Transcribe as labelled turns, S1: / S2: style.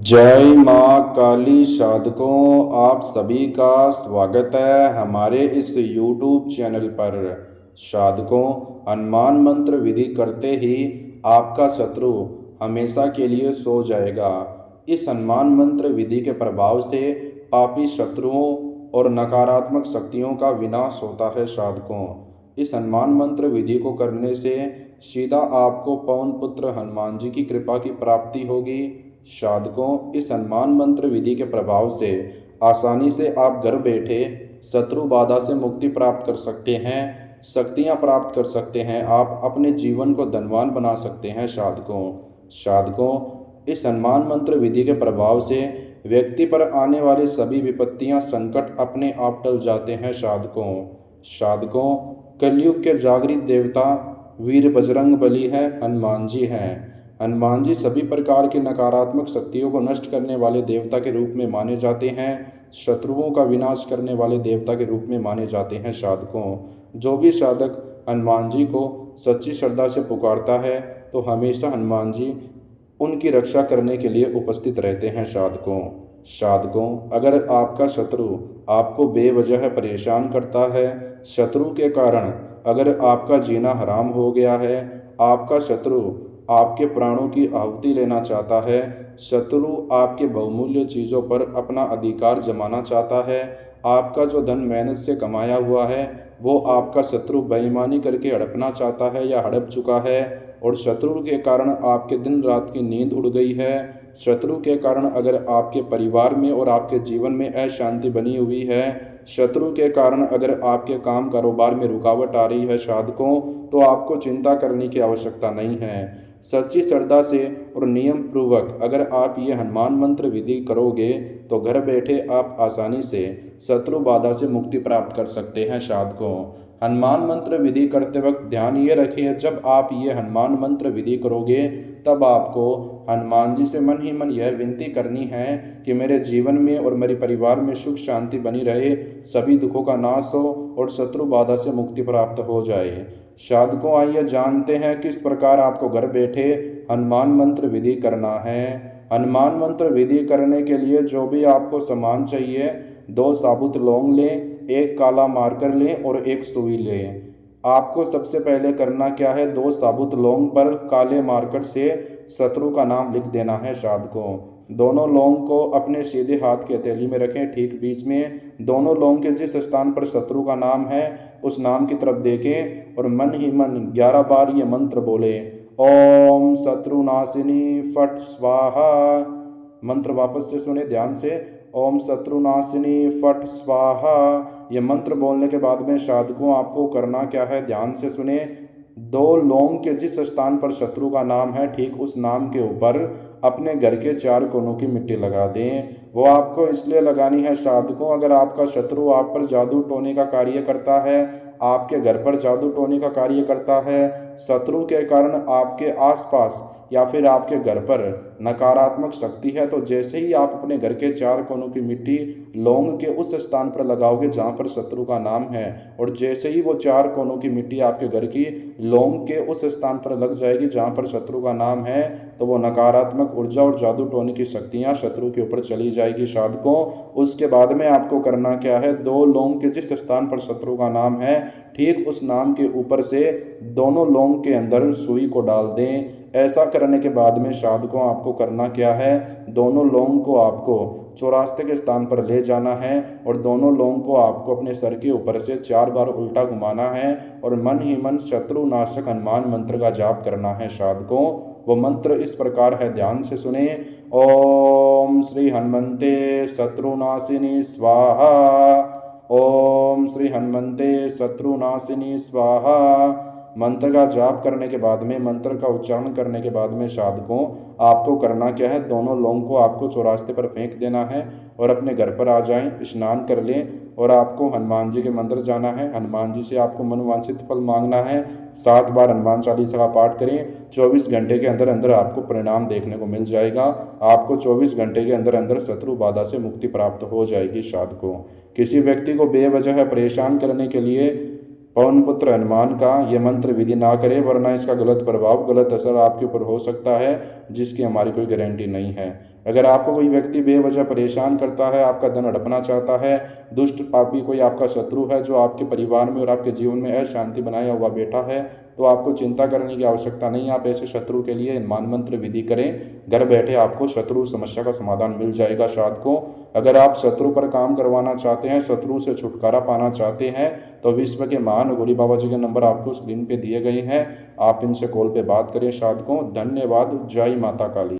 S1: जय माँ काली साधकों, आप सभी का स्वागत है हमारे इस YouTube चैनल पर। साधकों, हनुमान मंत्र विधि करते ही आपका शत्रु हमेशा के लिए सो जाएगा। इस हनुमान मंत्र विधि के प्रभाव से पापी शत्रुओं और नकारात्मक शक्तियों का विनाश होता है। साधकों, इस हनुमान मंत्र विधि को करने से सीधा आपको पवन पुत्र हनुमान जी की कृपा की प्राप्ति होगी। साधकों, इस हनुमान मंत्र विधि के प्रभाव से आसानी से आप घर बैठे शत्रु बाधा से मुक्ति प्राप्त कर सकते हैं, शक्तियां प्राप्त कर सकते हैं, आप अपने जीवन को धनवान बना सकते हैं। साधकों, इस हनुमान मंत्र विधि के प्रभाव से व्यक्ति पर आने वाली सभी विपत्तियां, संकट अपने आप टल जाते हैं। साधकों, कलयुग के जागृत देवता वीर बजरंग बली है, हनुमान जी हैं। हनुमान जी सभी प्रकार की नकारात्मक शक्तियों को नष्ट करने वाले देवता के रूप में माने जाते हैं, शत्रुओं का विनाश करने वाले देवता के रूप में माने जाते हैं। साधकों, जो भी साधक हनुमान जी को सच्ची श्रद्धा से पुकारता है तो हमेशा हनुमान जी उनकी रक्षा करने के लिए उपस्थित रहते हैं। साधकों, अगर आपका शत्रु आपको बेवजह परेशान करता है, शत्रु के कारण अगर आपका जीना हराम हो गया है, आपका शत्रु आपके प्राणों की आहुति लेना चाहता है, शत्रु आपके बहुमूल्य चीज़ों पर अपना अधिकार जमाना चाहता है, आपका जो धन मेहनत से कमाया हुआ है वो आपका शत्रु बेईमानी करके हड़पना चाहता है या हड़प चुका है, और शत्रु के कारण आपके दिन रात की नींद उड़ गई है, शत्रु के कारण अगर आपके परिवार में और आपके जीवन में अशांति बनी हुई है, शत्रु के कारण अगर आपके काम कारोबार में रुकावट आ रही है, साधकों, तो आपको चिंता करने की आवश्यकता नहीं है। सच्ची श्रद्धा से और नियम पूर्वक अगर आप ये हनुमान मंत्र विधि करोगे तो घर बैठे आप आसानी से शत्रु बाधा से मुक्ति प्राप्त कर सकते हैं। साधकों, हनुमान मंत्र विधि करते वक्त ध्यान ये रखिए, जब आप ये हनुमान मंत्र विधि करोगे तब आपको हनुमान जी से मन ही मन यह विनती करनी है कि मेरे जीवन में और मेरे परिवार में सुख शांति बनी रहे, सभी दुखों का नाश हो और शत्रु बाधा से मुक्ति प्राप्त हो जाए। साधकों, आइए जानते हैं किस प्रकार आपको घर बैठे हनुमान मंत्र विधि करना है। हनुमान मंत्र विधि करने के लिए जो भी आपको सामान चाहिए, 2 साबुत लौंग लें, 1 काला मार्कर लें और 1 सुई लें। आपको सबसे पहले करना क्या है, 2 साबुत लौंग पर काले मार्कर से शत्रु का नाम लिख देना है। साधकों, दोनों लौंग को अपने सीधे हाथ की हथेली में रखें, ठीक बीच में। दोनों लौंग के जिस स्थान पर शत्रु का नाम है उस नाम की तरफ देखें और मन ही मन 11 बार ये मंत्र बोले, ओम शत्रुनाशिनी फट स्वाहा। मंत्र वापस से सुने ध्यान से, ओम शत्रुनाशिनी फट स्वाहा। ये मंत्र बोलने के बाद में साधकों आपको करना क्या है, ध्यान से सुने। 2 लौंग के जिस स्थान पर शत्रु का नाम है, ठीक उस नाम के ऊपर अपने घर के 4 कोनों की मिट्टी लगा दें। वो आपको इसलिए लगानी है साधकों, अगर आपका शत्रु आप पर जादू टोने का कार्य करता है, आपके घर पर जादू टोने का कार्य करता है, शत्रु के कारण आपके आसपास या फिर आपके घर पर नकारात्मक शक्ति है, तो जैसे ही आप अपने घर के 4 कोनों की मिट्टी लौंग के उस स्थान पर लगाओगे जहाँ पर शत्रु का नाम है, और जैसे ही वो 4 कोनों की मिट्टी आपके घर की लौंग के उस स्थान पर लग जाएगी जहाँ पर शत्रु का नाम है, तो वो नकारात्मक ऊर्जा और जादू टोने की शक्तियाँ शत्रु के ऊपर चली जाएगी। साधकों, उसके बाद में आपको करना क्या है, 2 लौंग के जिस स्थान पर शत्रु का नाम है, ठीक उस नाम के ऊपर से दोनों लौंग के अंदर सुई को डाल दें। ऐसा करने के बाद में साधकों आपको करना क्या है, दोनों लौंग को आपको चौरास्ते के स्थान पर ले जाना है और दोनों लौंग को आपको अपने सर के ऊपर से 4 बार उल्टा घुमाना है और मन ही मन शत्रु नाशक हनुमान मंत्र का जाप करना है। साधकों, वो मंत्र इस प्रकार है, ध्यान से सुने। ओम श्री हनुमंते शत्रुनाशिनी स्वाहा। ओम श्री हनुमंते शत्रुनाशिनी स्वाहा। मंत्र का जाप करने के बाद में, मंत्र का उच्चारण करने के बाद में साधकों आपको करना क्या है, दोनों लौंग को आपको चौरास्ते पर फेंक देना है और अपने घर पर आ जाएं, स्नान कर लें और आपको हनुमान जी के मंदिर जाना है। हनुमान जी से आपको मनवांछित फल मांगना है। 7 बार हनुमान चालीसा का पाठ करें। 24 घंटे के अंदर अंदर आपको परिणाम देखने को मिल जाएगा। आपको 24 घंटे के अंदर अंदर शत्रु बाधा से मुक्ति प्राप्त हो जाएगी। साधकों, किसी व्यक्ति को बेवजह परेशान करने के लिए पवन पुत्र हनुमान का ये मंत्र विधि ना करें, वरना इसका गलत प्रभाव, गलत असर आपके ऊपर हो सकता है, जिसकी हमारी कोई गारंटी नहीं है। अगर आपको कोई व्यक्ति बेवजह परेशान करता है, आपका धन हड़पना चाहता है, दुष्ट पापी कोई आपका शत्रु है जो आपके परिवार में और आपके जीवन में अशांति बनाया हुआ बैठा है, तो आपको चिंता करने की आवश्यकता नहीं। आप ऐसे शत्रु के लिए हनुमान मंत्र विधि करें, घर बैठे आपको शत्रु समस्या का समाधान मिल जाएगा। साथ को अगर आप शत्रु पर काम करवाना चाहते हैं, शत्रु से छुटकारा पाना चाहते हैं, तो विश्व के महान भोले बाबा जी के नंबर आपको स्क्रीन पे दिए गए हैं, आप इनसे कॉल पे बात करें। साथ को धन्यवाद। जय माता काली।